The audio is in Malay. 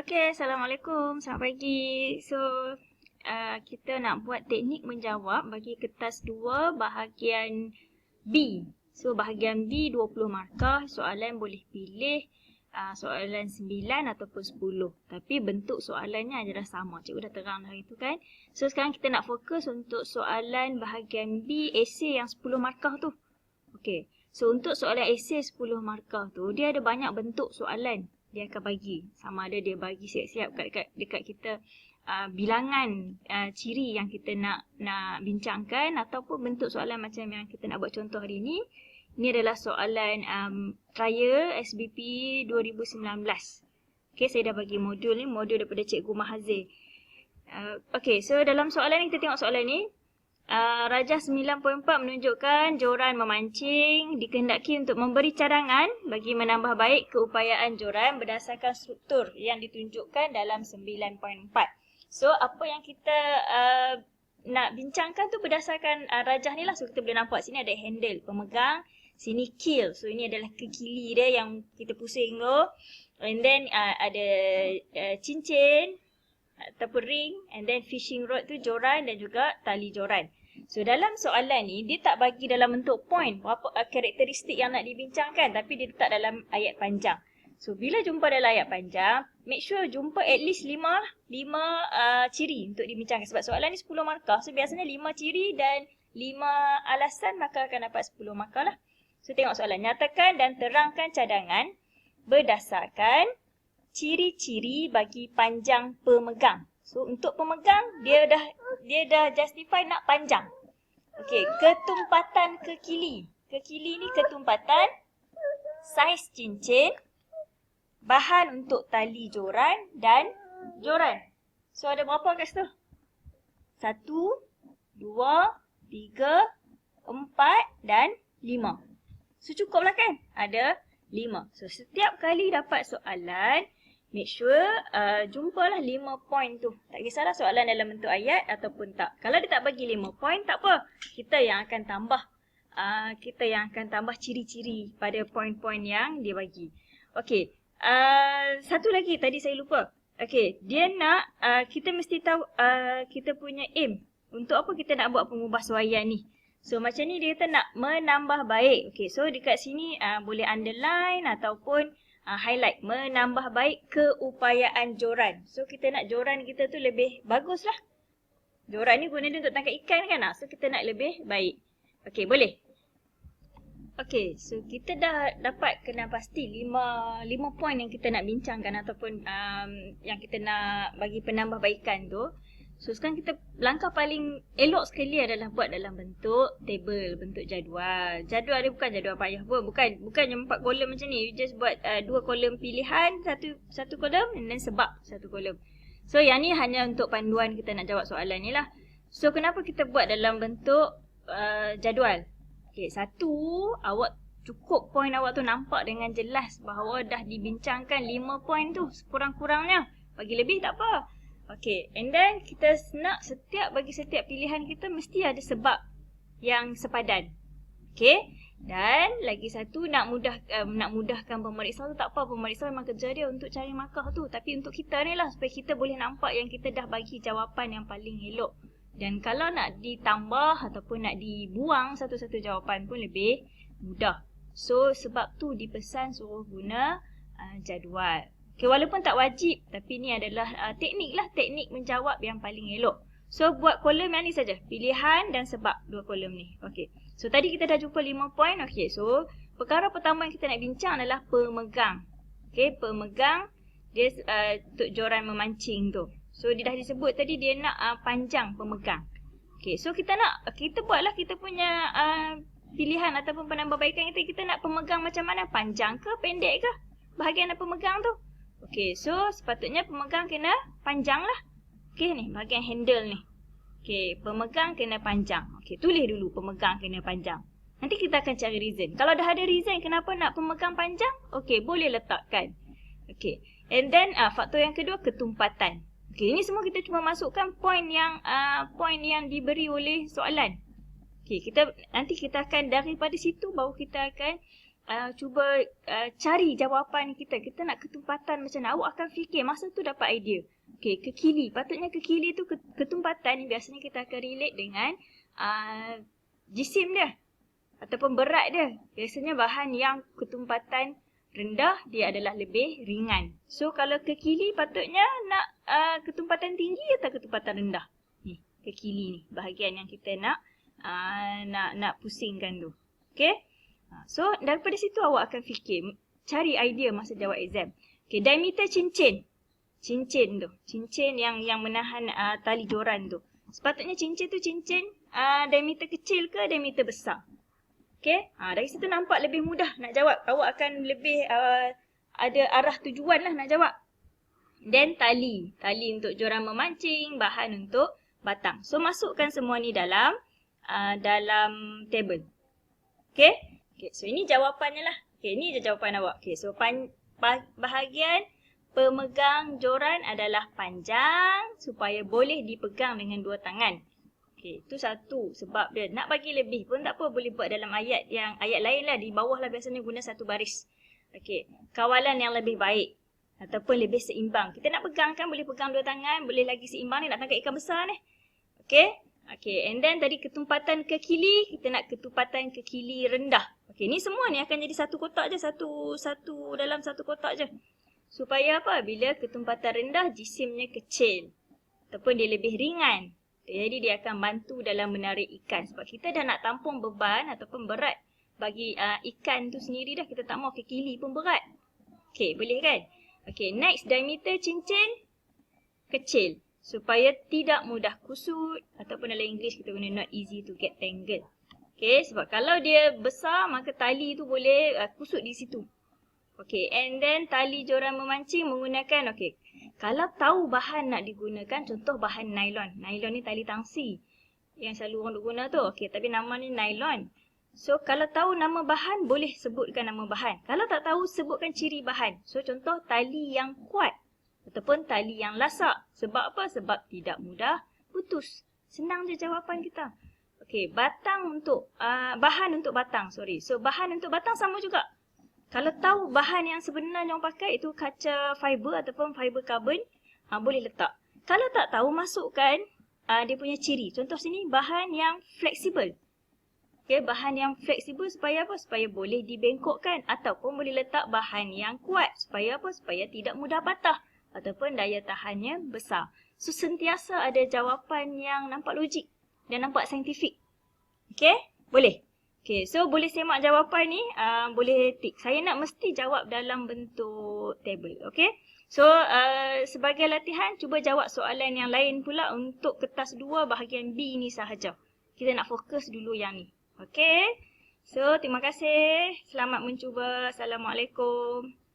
Okay, Assalamualaikum. Selamat pagi. So, kita nak buat teknik menjawab bagi kertas 2 bahagian B. So, bahagian B 20 markah. Soalan boleh pilih soalan 9 ataupun 10. Tapi bentuk soalannya adalah sama. Cikgu dah terang dah itu kan. So, sekarang kita nak fokus untuk soalan bahagian B, esei yang 10 markah tu. Okay. So, untuk soalan esei 10 markah tu, dia ada banyak bentuk soalan. Dia akan bagi, sama ada dia bagi siap-siap dekat kita bilangan ciri yang kita nak bincangkan ataupun bentuk soalan macam yang kita nak buat contoh hari ni. Ini adalah soalan trial SBP 2019. Okay, saya dah bagi modul ni, modul daripada Cikgu Mahazir. Okay, so dalam soalan ni kita tengok soalan ni. Rajah 9.4 menunjukkan joran memancing dikehendaki untuk memberi cadangan bagi menambah baik keupayaan joran berdasarkan struktur yang ditunjukkan dalam 9.4. So, apa yang kita nak bincangkan tu berdasarkan rajah ni lah. So, kita boleh nampak sini ada handle, pemegang, sini kill. So, ini adalah kekili dia yang kita pusing tu. And then ada cincin ataupun ring, and then fishing rod tu joran dan juga tali joran. So dalam soalan ni dia tak bagi dalam bentuk point berapa karakteristik yang nak dibincangkan, tapi dia letak dalam ayat panjang. So bila jumpa dalam ayat panjang, make sure jumpa at least 5 ciri untuk dibincangkan, sebab soalan ni 10 markah. So biasanya 5 ciri dan 5 alasan, maka akan dapat 10 markah lah. So tengok soalan, nyatakan dan terangkan cadangan berdasarkan ciri-ciri bagi panjang pemegang. So untuk pemegang dia dah justify nak panjang. Okey, ketumpatan kekili. Kekili ni ketumpatan, saiz cincin, bahan untuk tali joran dan joran. So ada berapa kat situ? 1, 2, 3, 4 dan 5. So cukuplah kan? Ada 5. So setiap kali dapat soalan, make sure jumpalah 5 point tu. Tak kisahlah soalan dalam bentuk ayat ataupun tak. Kalau dia tak bagi 5 point, tak apa. Kita yang akan tambah ciri-ciri pada point-point yang dia bagi. Okey. Satu lagi tadi saya lupa. Okey, dia nak kita mesti tahu kita punya aim. Untuk apa kita nak buat pengubahsuaian ni? So macam ni dia kata nak menambah baik. Okey, so dekat sini boleh underline ataupun highlight, menambah baik keupayaan joran. So kita nak joran kita tu lebih bagus lah. Joran ni guna dia untuk tangkap ikan kan. So kita nak lebih baik. Okey, boleh. Okey, so kita dah dapat kena pasti 5 point yang kita nak bincangkan ataupun yang kita nak bagi penambahbaikan tu. So sekarang kita langkah paling elok sekali adalah buat dalam bentuk table, bentuk jadual. Jadual dia bukan jadual payah pun, bukan yang 4 kolom macam ni. You just buat 2 kolom pilihan, satu kolom dan sebab satu kolom. So yang ni hanya untuk panduan kita nak jawab soalan ni lah. So kenapa kita buat dalam bentuk jadual? Okay, satu, awak cukup point awak tu nampak dengan jelas bahawa dah dibincangkan 5 point tu sekurang-kurangnya. Bagi lebih tak apa. Okay, and then kita nak bagi setiap pilihan kita mesti ada sebab yang sepadan. Okay, dan lagi satu nak mudahkan pemeriksa tu, tak apa, pemeriksa memang kerja dia untuk cari markah tu. Tapi untuk kita ni lah, supaya kita boleh nampak yang kita dah bagi jawapan yang paling elok. Dan kalau nak ditambah ataupun nak dibuang satu-satu jawapan pun lebih mudah. So sebab tu dipesan suruh guna jadual. Okay, walaupun tak wajib, tapi ni adalah teknik menjawab yang paling elok. So buat kolom yang ni saja, pilihan dan sebab 2 kolom ni. Okay, so tadi kita dah jumpa 5 point. Okay, so perkara pertama yang kita nak bincang adalah pemegang. Okay, pemegang dia untuk joran memancing tu. So dia dah disebut tadi dia nak panjang pemegang. Okay, so kita buatlah kita punya pilihan ataupun penambahbaikan kita nak pemegang macam mana, panjang ke pendek ke bahagian pemegang tu. Okay, so sepatutnya pemegang kena panjang lah. Okay ni, bahagian handle ni. Okay, pemegang kena panjang. Okay, tulis dulu pemegang kena panjang. Nanti kita akan cari reason. Kalau dah ada reason kenapa nak pemegang panjang, okay, boleh letakkan. Okay, and then faktor yang kedua, ketumpatan. Okay, ini semua kita cuma masukkan point yang diberi oleh soalan. Okay, nanti kita akan daripada situ baru kita akan cuba cari jawapan kita. Kita nak ketumpatan macam mana? Awak akan fikir masa tu dapat idea. Okey, kekili. Patutnya kekili tu ketumpatan biasanya kita akan relate dengan jisim dia ataupun berat dia. Biasanya bahan yang ketumpatan rendah dia adalah lebih ringan. So kalau kekili patutnya nak ketumpatan tinggi atau ketumpatan rendah? Ni, kekili ni bahagian yang kita nak pusingkan tu. Okey? So daripada situ awak akan fikir, cari idea masa jawab exam. Okey, diameter cincin. Cincin tu, cincin yang menahan tali joran tu. Sepatutnya cincin tu diameter kecil ke diameter besar? Okey, dari situ nampak lebih mudah nak jawab. Awak akan lebih ada arah tujuan lah nak jawab. Then tali untuk joran memancing, bahan untuk batang. So masukkan semua ni dalam table. Okey? Okay, so ini jawapannya lah. Okay, ini je jawapan awak. Okay, so bahagian pemegang joran adalah panjang supaya boleh dipegang dengan dua tangan. Okay, itu satu sebab dia. Nak bagi lebih pun tak apa, boleh buat dalam ayat lain lah. Di bawah lah biasanya guna satu baris. Okay, kawalan yang lebih baik ataupun lebih seimbang. Kita nak pegang kan, boleh pegang dua tangan, boleh lagi seimbang ni, nak tangkap ikan besar ni. Okay. Okay, and then tadi ketumpatan kekili, kita nak ketumpatan kekili rendah. Okay, ni semua ni akan jadi satu kotak je, satu dalam satu kotak je. Supaya apa? Bila ketumpatan rendah, jisimnya kecil. Ataupun dia lebih ringan. Jadi dia akan bantu dalam menarik ikan. Sebab kita dah nak tampung beban ataupun berat bagi ikan tu sendiri dah. Kita tak mau kekili pun berat. Okay, boleh kan? Okay, next diameter cincin kecil. Supaya tidak mudah kusut ataupun dalam English kita guna not easy to get tangled. Okay, sebab kalau dia besar maka tali tu boleh kusut di situ. Okay, and then tali joran memancing menggunakan, okay, kalau tahu bahan nak digunakan, contoh bahan nylon. Nylon ni tali tangsi yang selalu orang guna tu. Okay, tapi nama ni nylon. So, kalau tahu nama bahan, boleh sebutkan nama bahan. Kalau tak tahu, sebutkan ciri bahan. So, contoh tali yang kuat. Ataupun tali yang lasak. Sebab apa? Sebab tidak mudah putus. Senang je jawapan kita. Okey, bahan untuk batang. So, bahan untuk batang sama juga. Kalau tahu bahan yang sebenarnya orang pakai itu kaca fiber ataupun fiber karbon, boleh letak. Kalau tak tahu, masukkan dia punya ciri. Contoh sini, bahan yang fleksibel. Okay, bahan yang fleksibel supaya apa? Supaya boleh dibengkokkan. Ataupun boleh letak bahan yang kuat. Supaya apa? Supaya tidak mudah patah. Ataupun daya tahannya besar. So, sentiasa ada jawapan yang nampak logik dan nampak saintifik. Okay? Boleh? Okay, so boleh semak jawapan ni. Boleh tik. Saya nak mesti jawab dalam bentuk table. Okay? So, sebagai latihan, cuba jawab soalan yang lain pula untuk kertas 2 bahagian B ni sahaja. Kita nak fokus dulu yang ni. Okay? So, terima kasih. Selamat mencuba. Assalamualaikum.